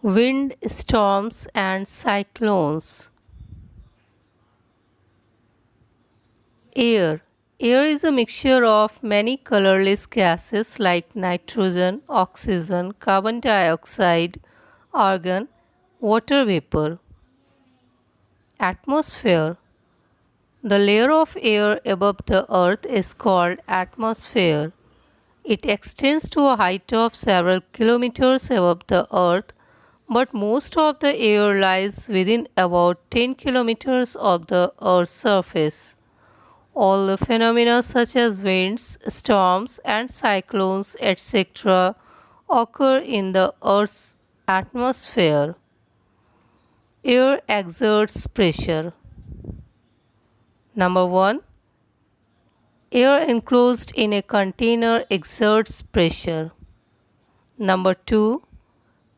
Wind, storms, and cyclones. Air. Air is a mixture of many colorless gases like nitrogen, oxygen, carbon dioxide, argon, water vapor. Atmosphere. The layer of air above the earth is called atmosphere. It extends to a height of several kilometers above the earth, but most of the air lies within about 10 kilometers of the earth's surface. All the phenomena such as winds, storms, and cyclones, etc., occur in the earth's atmosphere. Air exerts pressure. Number 1. Air enclosed in a container exerts pressure. Number 2.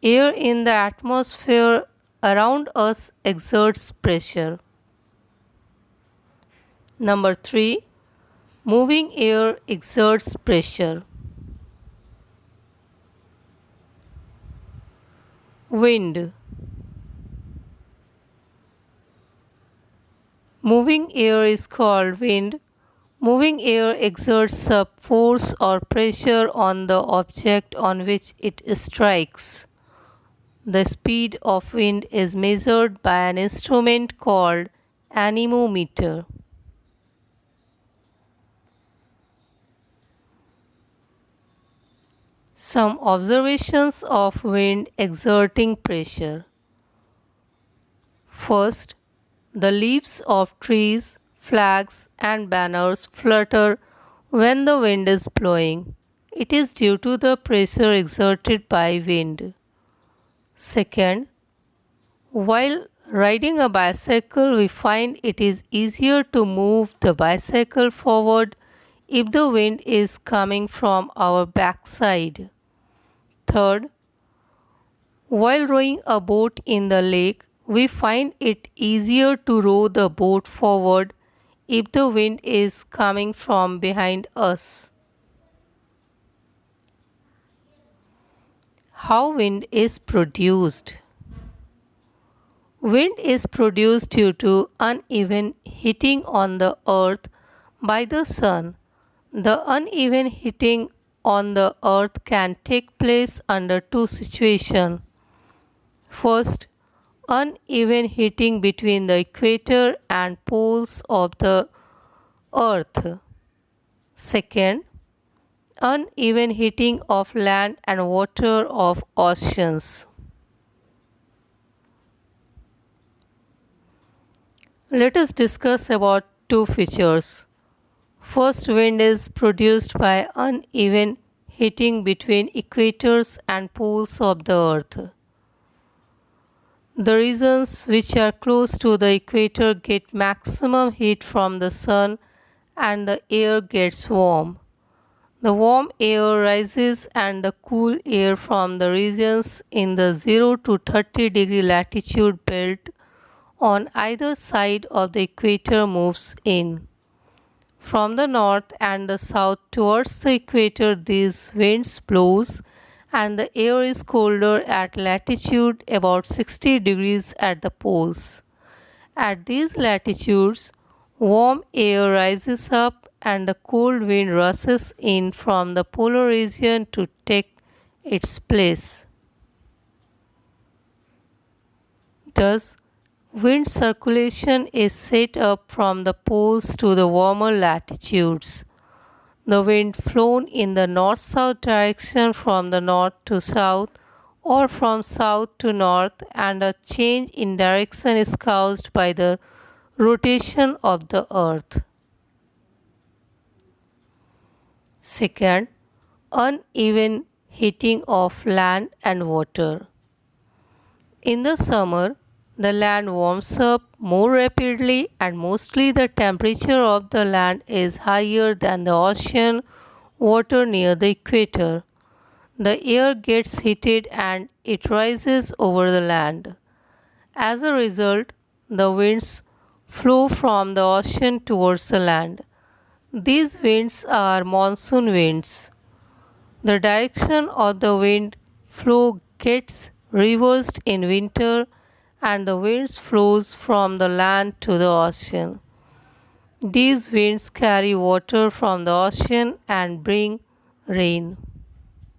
Air in the atmosphere around us exerts pressure. Number 3. Moving air exerts pressure. Wind. Moving air is called wind. Moving air exerts a force or pressure on the object on which it strikes. The speed of wind is measured by an instrument called anemometer. Some observations of wind exerting pressure. First, the leaves of trees, flags, and banners flutter when the wind is blowing. It is due to the pressure exerted by wind. Second, while riding a bicycle, we find it is easier to move the bicycle forward if the wind is coming from our backside. Third, while rowing a boat in the lake, we find it easier to row the boat forward if the wind is coming from behind us. How wind is produced? Wind is produced due to uneven heating on the earth by the sun. The uneven heating on the earth can take place under two situations. First, uneven heating between the equator and poles of the earth. Second, uneven heating of land and water of oceans. Let us discuss about two features. First, wind is produced by uneven heating between equators and poles of the earth. The regions which are close to the equator get maximum heat from the sun and the air gets warm. The warm air rises and the cool air from the regions in the 0 to 30 degree latitude belt on either side of the equator moves in. From the north and the south towards the equator, these winds blows and the air is colder at latitude about 60 degrees at the poles. At these latitudes, warm air rises up and the cold wind rushes in from the polar region to take its place. Thus, wind circulation is set up from the poles to the warmer latitudes. The wind flown in the north-south direction from the north to south or from south to north, and a change in direction is caused by the rotation of the earth. Second, uneven heating of land and water. In the summer, the land warms up more rapidly and mostly the temperature of the land is higher than the ocean water near the equator. The air gets heated and it rises over the land. As a result, the winds flow from the ocean towards the land. These winds are monsoon winds. The direction of the wind flow gets reversed in winter, and the winds flows from the land to the ocean. These winds carry water from the ocean and bring rain.